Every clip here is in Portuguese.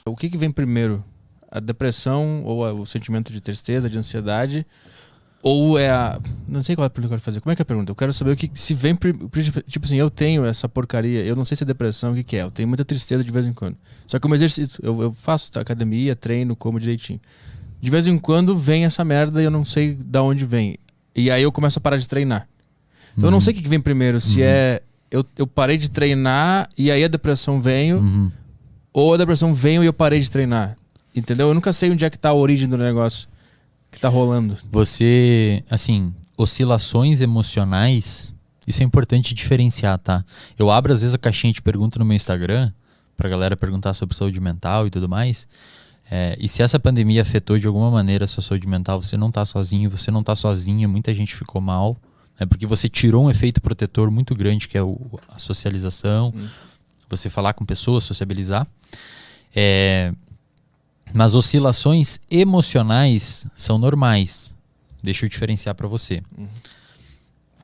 O que vem primeiro? A depressão ou o sentimento de tristeza, de ansiedade? Ou é a... Não sei qual é a pergunta que eu quero fazer. Como é que é a pergunta? Eu quero saber o que se vem... Tipo assim, eu tenho essa porcaria. Eu não sei se é depressão, o que é. Eu tenho muita tristeza de vez em quando. Só que eu exercito. Eu faço academia, treino, como direitinho. De vez em quando vem essa merda e eu não sei de onde vem. E aí eu começo a parar de treinar. Então eu não sei o que vem primeiro. Se é... Eu parei de treinar e aí a depressão veio. Ou a depressão veio e eu parei de treinar. Entendeu? Eu nunca sei onde é que tá a origem do negócio que tá rolando. Você, assim, oscilações emocionais, isso é importante diferenciar, tá? Eu abro às vezes a caixinha de pergunta no meu Instagram, pra galera perguntar sobre saúde mental e tudo mais. E se essa pandemia afetou de alguma maneira a sua saúde mental, você não tá sozinho, você não tá sozinha, muita gente ficou mal. É porque você tirou um efeito protetor muito grande, que é a socialização, você falar com pessoas, sociabilizar. Mas oscilações emocionais são normais. Deixa eu diferenciar para você.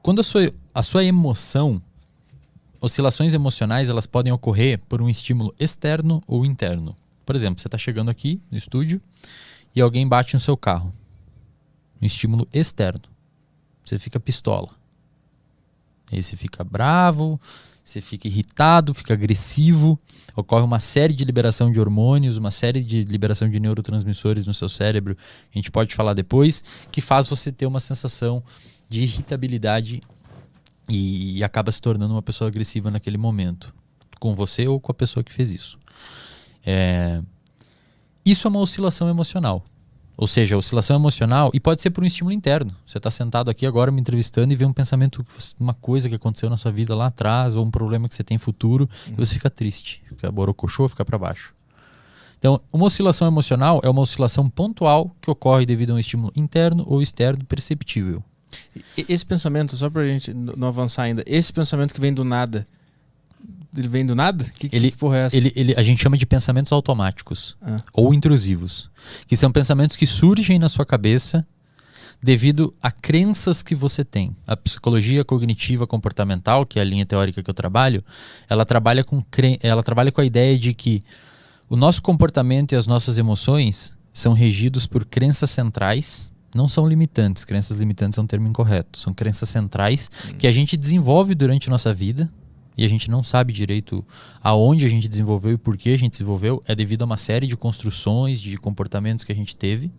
Quando a sua emoção, oscilações emocionais, elas podem ocorrer por um estímulo externo ou interno. Por exemplo, você está chegando aqui no estúdio e alguém bate no seu carro. Um estímulo externo. Você fica pistola. Aí você fica bravo, você fica irritado, fica agressivo, ocorre uma série de liberação de hormônios, uma série de liberação de neurotransmissores no seu cérebro, a gente pode falar depois, que faz você ter uma sensação de irritabilidade e acaba se tornando uma pessoa agressiva naquele momento, com você ou com a pessoa que fez isso. Isso é uma oscilação emocional. Ou seja, a oscilação emocional, e pode ser por um estímulo interno. Você está sentado aqui agora me entrevistando e vê um pensamento, uma coisa que aconteceu na sua vida lá atrás, ou um problema que você tem futuro, e você fica triste, fica borocochô, fica para baixo. Então, uma oscilação emocional é uma oscilação pontual que ocorre devido a um estímulo interno ou externo perceptível. Esse pensamento, só pra gente não avançar ainda, esse pensamento que vem do nada, ele vem do nada? Que porra é essa? A gente chama de pensamentos automáticos ou intrusivos, que são pensamentos que surgem na sua cabeça devido a crenças que você tem. A psicologia cognitiva comportamental, que é a linha teórica que eu trabalho, ela trabalha com a ideia de que o nosso comportamento e as nossas emoções são regidos por crenças centrais, não são limitantes. Crenças limitantes é um termo incorreto. São crenças centrais que a gente desenvolve durante a nossa vida, e a gente não sabe direito aonde a gente desenvolveu e por que a gente desenvolveu, é devido a uma série de construções, de comportamentos que a gente teve.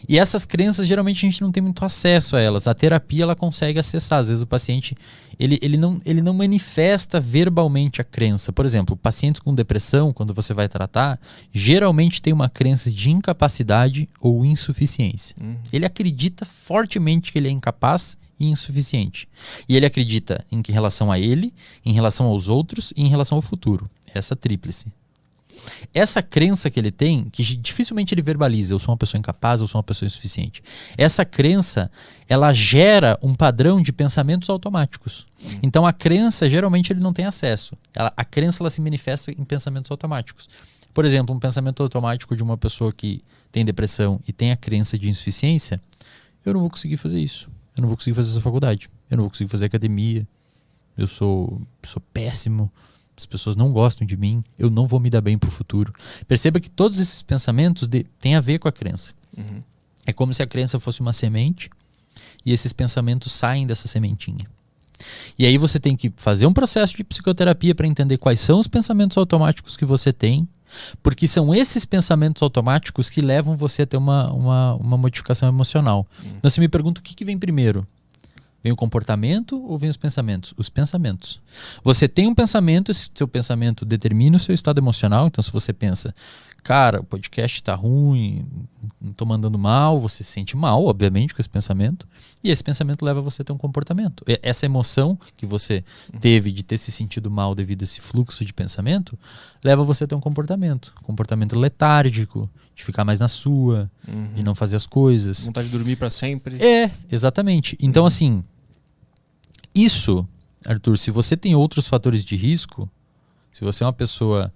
E essas crenças, geralmente a gente não tem muito acesso a elas. A terapia, ela consegue acessar. Às vezes o paciente, ele não manifesta verbalmente a crença. Por exemplo, pacientes com depressão, quando você vai tratar, geralmente tem uma crença de incapacidade ou insuficiência. Ele acredita fortemente que ele é incapaz e insuficiente. E ele acredita em relação a ele, em relação aos outros e em relação ao futuro. Essa tríplice. Essa crença que ele tem, que dificilmente ele verbaliza, eu sou uma pessoa incapaz, eu sou uma pessoa insuficiente. Essa crença, ela gera um padrão de pensamentos automáticos. Então a crença, geralmente ele não tem acesso. A crença, ela se manifesta em pensamentos automáticos. Por exemplo, um pensamento automático de uma pessoa que tem depressão e tem a crença de insuficiência, eu não vou conseguir fazer isso. Eu não vou conseguir fazer essa faculdade. Eu não vou conseguir fazer academia. Eu sou péssimo. As pessoas não gostam de mim. Eu não vou me dar bem pro futuro. Perceba que todos esses pensamentos têm a ver com a crença. É como se a crença fosse uma semente e esses pensamentos saem dessa sementinha. E aí você tem que fazer um processo de psicoterapia para entender quais são os pensamentos automáticos que você tem, porque são esses pensamentos automáticos que levam você a ter uma modificação emocional. Então você me pergunta o que vem primeiro? Vem o comportamento ou vem os pensamentos? Os pensamentos. Você tem um pensamento, esse seu pensamento determina o seu estado emocional. Então se você pensa, cara, o podcast tá ruim, não tô mandando mal, você se sente mal, obviamente, com esse pensamento. E esse pensamento leva você a ter um comportamento. Essa emoção que você teve de ter se sentido mal devido a esse fluxo de pensamento, leva você a ter um comportamento. Comportamento letárgico, de ficar mais na sua, de não fazer as coisas. Vontade de dormir para sempre. Exatamente. Então, assim, isso, Arthur, se você tem outros fatores de risco, se você é uma pessoa,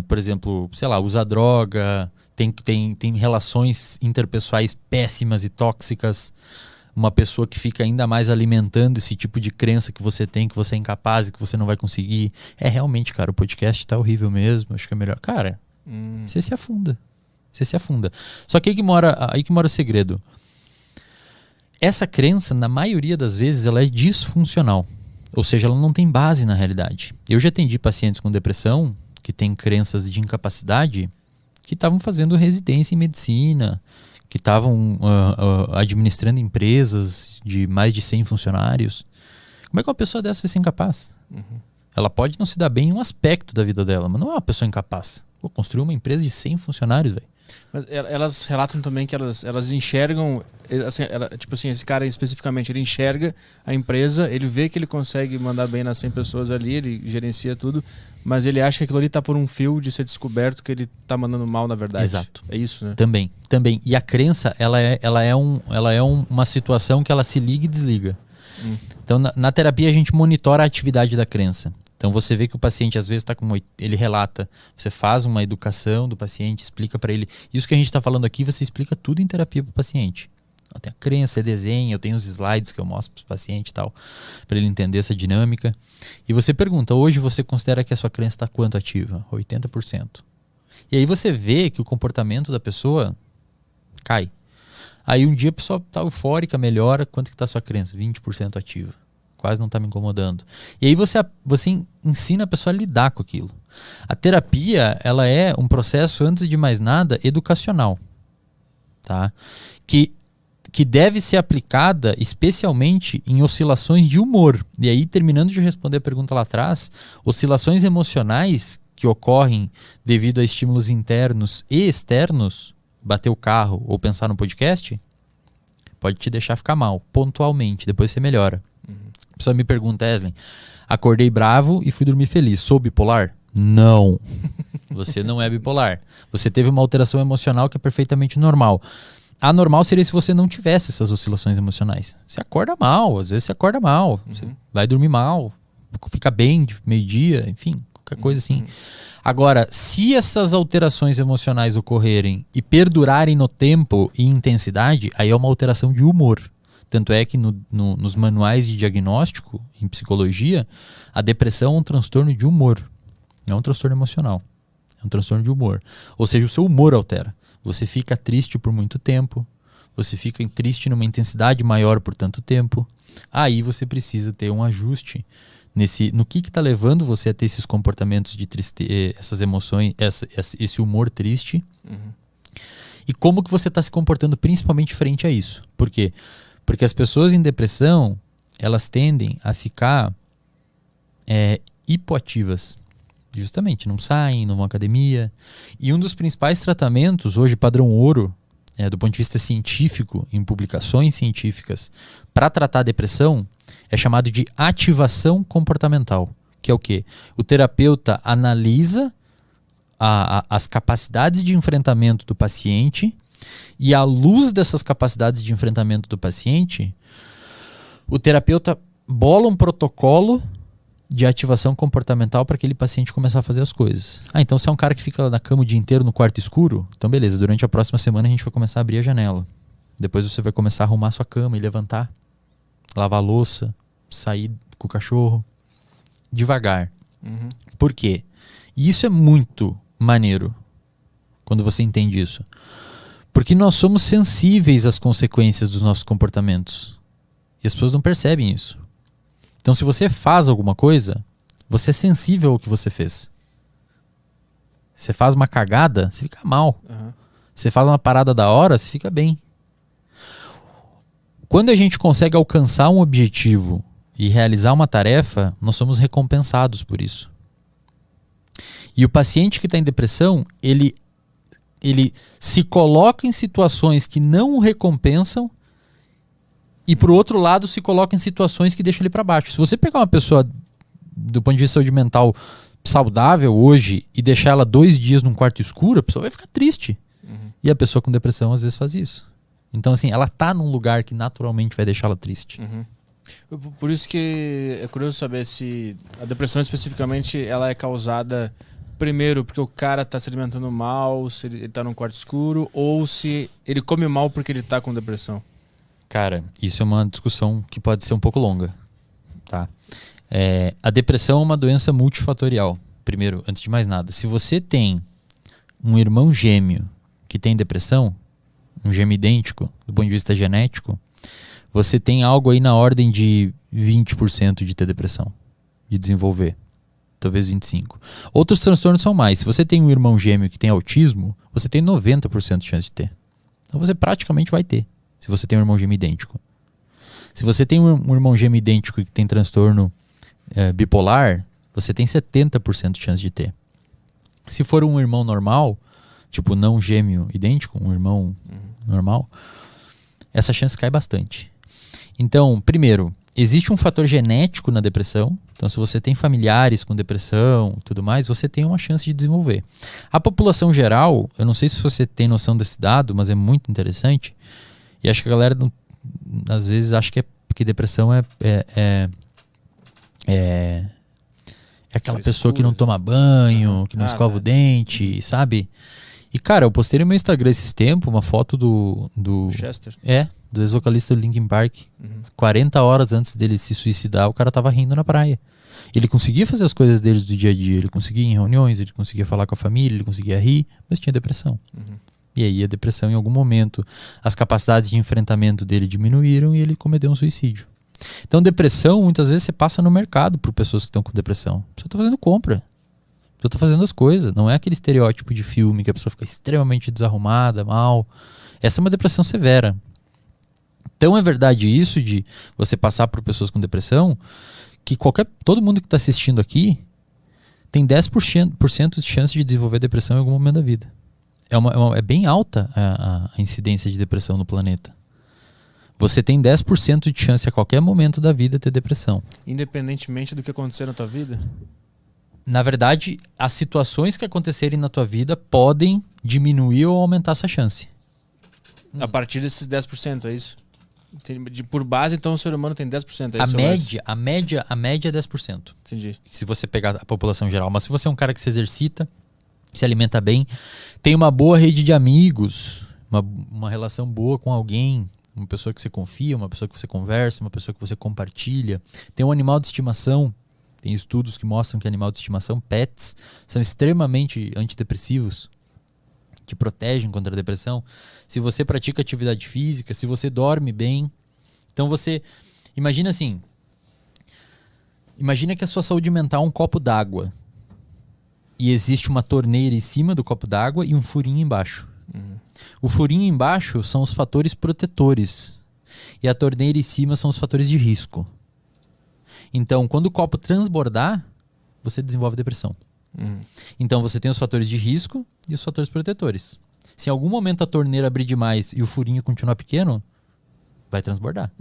por exemplo, sei lá, usa droga, tem relações interpessoais péssimas e tóxicas, uma pessoa que fica ainda mais alimentando esse tipo de crença que você tem, que você é incapaz e que você não vai conseguir, realmente, cara, o podcast tá horrível mesmo, acho que é melhor. Cara, Você se afunda. Você se afunda. Só que aí que mora o segredo. Essa crença, na maioria das vezes, ela é disfuncional. Ou seja, ela não tem base na realidade. Eu já atendi pacientes com depressão que têm crenças de incapacidade que estavam fazendo residência em medicina, que estavam administrando empresas de mais de 100 funcionários. Como é que uma pessoa dessa vai ser incapaz? Ela pode não se dar bem em um aspecto da vida dela, mas não é uma pessoa incapaz. Vou construir uma empresa de 100 funcionários, velho. Mas elas relatam também que elas enxergam, assim, tipo assim, esse cara especificamente, ele enxerga a empresa, ele vê que ele consegue mandar bem nas 100 pessoas ali, ele gerencia tudo, mas ele acha que aquilo ali tá por um fio de ser descoberto que ele tá mandando mal, na verdade. Exato. É isso, né? Também. E a crença, ela é uma situação que ela se liga e desliga. Então, na terapia, a gente monitora a atividade da crença. Então, você vê que o paciente, às vezes, ele relata. Você faz uma educação do paciente, explica para ele. Isso que a gente está falando aqui, você explica tudo em terapia para o paciente. Tem a crença, você desenha, eu tenho os slides que eu mostro para o paciente e tal, para ele entender essa dinâmica. E você pergunta, hoje você considera que a sua crença está quanto ativa? 80%. E aí você vê que o comportamento da pessoa cai. Aí um dia a pessoa está eufórica, melhora, quanto que está a sua crença? 20% ativa. Quase não está me incomodando. E aí você ensina a pessoa a lidar com aquilo. A terapia, ela é um processo, antes de mais nada, educacional. Tá? Que deve ser aplicada especialmente em oscilações de humor. E aí, terminando de responder a pergunta lá atrás, oscilações emocionais que ocorrem devido a estímulos internos e externos, bater o carro ou pensar no podcast, pode te deixar ficar mal, pontualmente, depois você melhora. A pessoa me pergunta, Eslen, acordei bravo e fui dormir feliz, sou bipolar? Não, você não é bipolar. Você teve uma alteração emocional que é perfeitamente normal. Anormal seria se você não tivesse essas oscilações emocionais. Você acorda mal, às vezes você acorda mal, você vai dormir mal, fica bem de meio-dia, enfim, qualquer coisa assim. Agora, se essas alterações emocionais ocorrerem e perdurarem no tempo e intensidade, aí é uma alteração de humor. Tanto é que nos manuais de diagnóstico, em psicologia, a depressão é um transtorno de humor. Não é um transtorno emocional. É um transtorno de humor. Ou seja, o seu humor altera. Você fica triste por muito tempo. Você fica triste numa intensidade maior por tanto tempo. Aí você precisa ter um ajuste no que está levando você a ter esses comportamentos de tristeza, essas emoções, esse humor triste. E como que você está se comportando principalmente frente a isso. Por quê? Porque as pessoas em depressão, elas tendem a ficar hipoativas. Justamente, não saem, não vão à academia. E um dos principais tratamentos, hoje padrão ouro, do ponto de vista científico, em publicações científicas, para tratar a depressão, é chamado de ativação comportamental. Que é o quê? O terapeuta analisa as capacidades de enfrentamento do paciente e, à luz dessas capacidades de enfrentamento do paciente, o terapeuta bola um protocolo de ativação comportamental para aquele paciente começar a fazer as coisas. Então se é um cara que fica na cama o dia inteiro no quarto escuro, então beleza, durante a próxima semana a gente vai começar a abrir a janela. Depois você vai começar a arrumar sua cama e levantar, lavar a louça, sair com o cachorro, devagar. Por quê? E isso é muito maneiro quando você entende isso. Porque nós somos sensíveis às consequências dos nossos comportamentos. E as pessoas não percebem isso. Então, se você faz alguma coisa, você é sensível ao que você fez. Você faz uma cagada, você fica mal. Você faz uma parada da hora, você fica bem. Quando a gente consegue alcançar um objetivo e realizar uma tarefa, nós somos recompensados por isso. E o paciente que está em depressão, ele se coloca em situações que não o recompensam e, por outro lado, se coloca em situações que deixam ele para baixo. Se você pegar uma pessoa do ponto de vista de saúde mental saudável hoje e deixar ela 2 dias num quarto escuro, a pessoa vai ficar triste. E a pessoa com depressão às vezes faz isso. Então, assim, ela tá num lugar que naturalmente vai deixá-la triste. Por isso que é curioso saber se a depressão especificamente ela é causada primeiro porque o cara tá se alimentando mal, se ele tá num quarto escuro, ou se ele come mal porque ele tá com depressão. Cara, isso é uma discussão que pode ser um pouco longa. Tá? A depressão é uma doença multifatorial. Primeiro, antes de mais nada, se você tem um irmão gêmeo que tem depressão, um gêmeo idêntico, do ponto de vista genético, você tem algo aí na ordem de 20% de ter depressão, de desenvolver. Talvez 25%. Outros transtornos são mais. Se você tem um irmão gêmeo que tem autismo, você tem 90% de chance de ter. Então você praticamente vai ter, se você tem um irmão gêmeo idêntico. Se você tem um irmão gêmeo idêntico que tem transtorno bipolar, você tem 70% de chance de ter. Se for um irmão normal, tipo não gêmeo idêntico, um irmão normal, essa chance cai bastante. Então, primeiro, existe um fator genético na depressão. Então, se você tem familiares com depressão e tudo mais, você tem uma chance de desenvolver. A população geral, eu não sei se você tem noção desse dado, mas é muito interessante. E acho que a galera, às vezes, acha que depressão é aquela pessoa que não toma banho, que não escova o dente, sabe? E, cara, eu postei no meu Instagram esses tempos uma foto do Chester? Do ex-vocalista do Linkin Park. 40 horas antes dele se suicidar, o cara tava rindo na praia. Ele conseguia fazer as coisas dele do dia a dia, ele conseguia ir em reuniões, ele conseguia falar com a família, ele conseguia rir, mas tinha depressão. E aí a depressão, em algum momento, as capacidades de enfrentamento dele diminuíram e ele cometeu um suicídio. Então, depressão, muitas vezes você passa no mercado por pessoas que estão com depressão. A pessoa tá fazendo compra. A pessoa tá fazendo as coisas. Não é aquele estereótipo de filme que a pessoa fica extremamente desarrumada, mal. Essa é uma depressão severa. Então, é verdade isso de você passar por pessoas com depressão, que todo mundo que está assistindo aqui tem 10% de chance de desenvolver depressão em algum momento da vida. É bem alta a incidência de depressão no planeta. Você tem 10% de chance a qualquer momento da vida ter depressão. Independentemente do que acontecer na tua vida? Na verdade, as situações que acontecerem na tua vida podem diminuir ou aumentar essa chance. A partir desses 10%, é isso? Por base, então, o ser humano tem 10%. A média é 10%. Entendi. Se você pegar a população geral. Mas se você é um cara que se exercita, se alimenta bem, tem uma boa rede de amigos, uma relação boa com alguém, uma pessoa que você confia, uma pessoa que você conversa, uma pessoa que você compartilha, tem um animal de estimação. Tem estudos que mostram que animal de estimação, pets, são extremamente antidepressivos, que protegem contra a depressão. Se você pratica atividade física, se você dorme bem. Então você... Imagina assim. Imagina que a sua saúde mental é um copo d'água. E existe uma torneira em cima do copo d'água e um furinho embaixo. O furinho embaixo são os fatores protetores. E a torneira em cima são os fatores de risco. Então, quando o copo transbordar, você desenvolve depressão. Então, você tem os fatores de risco e os fatores protetores. Se em algum momento a torneira abrir demais e o furinho continuar pequeno, vai transbordar.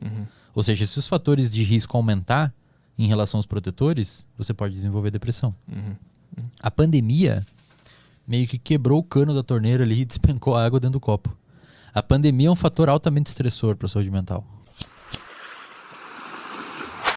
Ou seja, se os fatores de risco aumentar em relação aos protetores, você pode desenvolver depressão. A pandemia meio que quebrou o cano da torneira ali e despencou a água dentro do copo. A pandemia é um fator altamente estressor para a saúde mental.